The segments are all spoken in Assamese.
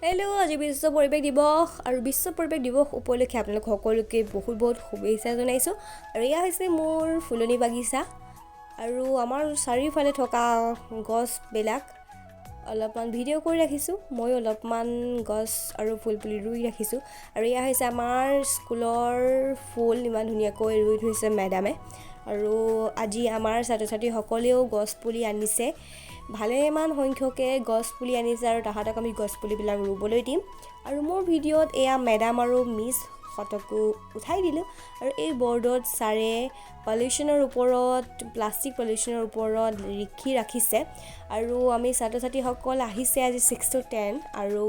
হেল্ল' আজি বিশ্ব পৰিৱেশ দিৱস আৰু বিশ্ব পৰিৱেশ দিৱস উপলক্ষে আপোনালোক সকলোকে বহুত বহুত শুভেচ্ছা জনাইছোঁ। আৰু এয়া হৈছে মোৰ ফুলনি বাগিচা আৰু আমাৰ চাৰিওফালে থকা গছবিলাক অলপমান ভিডিঅ' কৰি ৰাখিছোঁ। মই অলপমান গছ আৰু ফুল পুলি ৰুই ৰাখিছোঁ। আৰু এয়া হৈছে আমাৰ স্কুলৰ ফুল, ইমান ধুনীয়াকৈ ৰুই থৈছে মেডামে। আৰু আজি আমাৰ ছাত্ৰ ছাত্ৰীসকলেও গছ পুলি আনিছে, ভালেমান সংখ্যকে গছ পুলি আনিছে আৰু তাহাঁতক আমি গছ পুলিবিলাক ৰুবলৈ দিম। আৰু মোৰ ভিডিঅ'ত এয়া মেডাম আৰু মিছ ফটোকো উঠাই দিলোঁ। আৰু এই বৰ্ডত ছাৰে পলিউশ্যনৰ ওপৰত, প্লাষ্টিক পলিউশ্যনৰ ওপৰত লিখি ৰাখিছে। আৰু আমি ছাত্ৰ ছাত্ৰীসকল আহিছে আজি 6 to 10 আৰু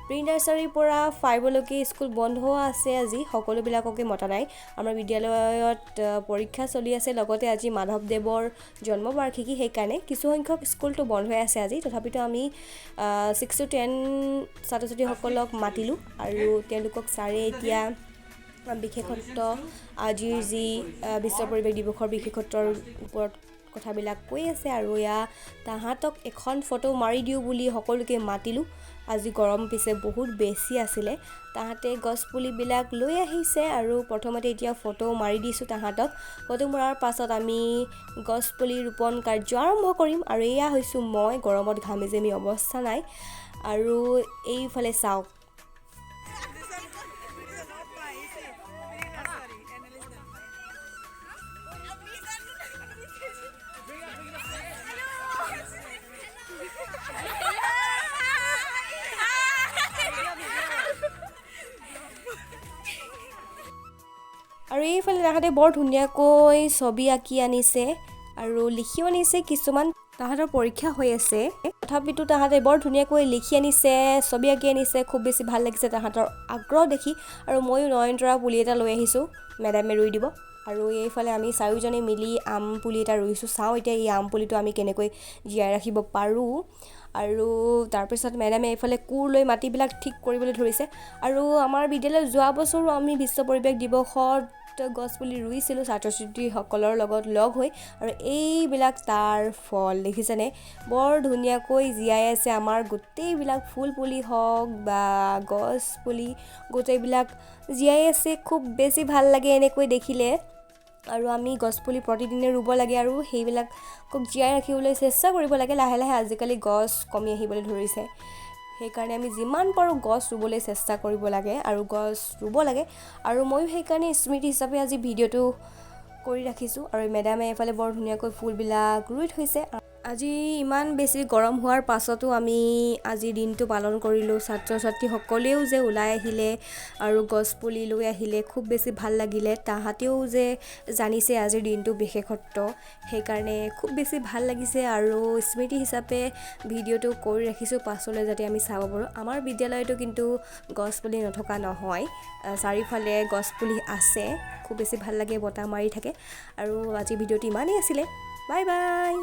প্ৰি নাৰ্চাৰীৰ পৰা 5লৈকে স্কুল বন্ধ আছে। আজি সকলোবিলাককে মতা নাই, আমাৰ বিদ্যালয়ত পৰীক্ষা চলি আছে, লগতে আজি মাধৱদেৱৰ জন্মবাৰ্ষিকী, সেইকাৰণে কিছুসংখ্যক স্কুলটো বন্ধ হৈ আছে আজি। তথাপিতো আমি 6 to 10 ছাত্ৰ ছাত্ৰীসকলক মাতিলোঁ আৰু তেওঁলোকক ছাৰে এতিয়া বিশেষত্ব, আজিৰ যি বিশ্ব পৰিৱেশ দিৱসৰ বিশেষত্বৰ ওপৰত কথাবিলাক কৈ আছে। আৰু এয়া তাহাঁতক এখন ফটো মাৰি দিওঁ বুলি সকলোকে মাতিলোঁ। আজি গৰম পিছে বহুত বেছি আছিলে, তাহাঁতে গছ পুলিবিলাক লৈ আহিছে আৰু প্ৰথমতে এতিয়া ফটো মাৰি দিছোঁ তাহাঁতক। ফটো মৰাৰ পাছত আমি গছ পুলি ৰোপণ কাৰ্য আৰম্ভ কৰিম। আৰু এয়া হৈছোঁ মই, গৰমত ঘামি জামি অৱস্থা নাই। আৰু এইফালে চাওক, আৰু এইফালে তাহাঁতে বৰ ধুনীয়াকৈ ছবি আঁকি আনিছে আৰু লিখিও আনিছে কিছুমান। তাহাঁতৰ পৰীক্ষা হৈ আছে, তথাপিতো তাহাঁতে বৰ ধুনীয়াকৈ লিখি আনিছে, ছবি আঁকি আনিছে। খুব বেছি ভাল লাগিছে তাহাঁতৰ আগ্ৰহ দেখি। আৰু ময়ো নয়নতৰা পুলি এটা লৈ আহিছোঁ, মেডামে ৰুই দিব। আৰু এইফালে আমি চাৰিওজনে মিলি আম পুলি এটা ৰুইছোঁ। চাওঁ এতিয়া এই আম পুলিটো আমি কেনেকৈ জীয়াই ৰাখিব পাৰোঁ। আৰু তাৰপিছত মেডামে এইফালে কোৰ লৈ মাটিবিলাক ঠিক কৰিবলৈ ধৰিছে। আৰু আমাৰ বিদ্যালয়ত যোৱা বছৰো আমি বিশ্ব পৰিৱেশ দিৱসত গছ পুলি ৰুইছিলোঁ ছাত্ৰ ছাত্ৰীসকলৰ লগত লগ হৈ। আৰু এইবিলাক তাৰ ফল দেখিছেনে, বৰ ধুনীয়াকৈ জীয়াই আছে আমাৰ গোটেইবিলাক ফুল পুলি হওক বা গছ পুলি, গোটেইবিলাক জীয়াই আছে। খুব বেছি ভাল লাগে এনেকৈ দেখিলে। আৰু আমি গছপুলি প্ৰতিদিনে ৰুব লাগে আৰু সেইবিলাকক জীয়াই ৰাখিবলৈ চেষ্টা কৰিব লাগে। লাহে লাহে আজিকালি গছ কমি আহিবলৈ ধৰিছে, সেইকাৰণে আমি যিমান পাৰোঁ গছ ৰুবলৈ চেষ্টা কৰিব লাগে আৰু গছ ৰুব লাগে। আৰু ময়ো সেইকাৰণে স্মৃতি হিচাপে আজি ভিডিঅ'টো কৰি ৰাখিছোঁ। আৰু মেডামে এইফালে বৰ ধুনীয়াকৈ ফুলবিলাক ৰুই থৈছে। আজি ইমান বেছি গৰম হোৱাৰ পাছতো আমি আজিৰ দিনটো পালন কৰিলোঁ। ছাত্ৰ ছাত্ৰীসকলেও যে ওলাই আহিলে আৰু গছ পুলি লৈ আহিলে, খুব বেছি ভাল লাগিলে। তাহাঁতেও যে জানিছে আজিৰ দিনটো বিশেষত্ব, সেইকাৰণে খুব বেছি ভাল লাগিছে। আৰু স্মৃতি হিচাপে ভিডিঅ'টো কৰি ৰাখিছোঁ, পাছলৈ যাতে আমি চাব পাৰোঁ। আমাৰ বিদ্যালয়তো কিন্তু গছ পুলি নথকা নহয়, চাৰিওফালে গছ পুলি আছে। খুব বেছি ভাল লাগে, বতাহ মাৰি থাকে। আৰু আজি ভিডিঅ'টো ইমানেই আছিলে। Bye bye.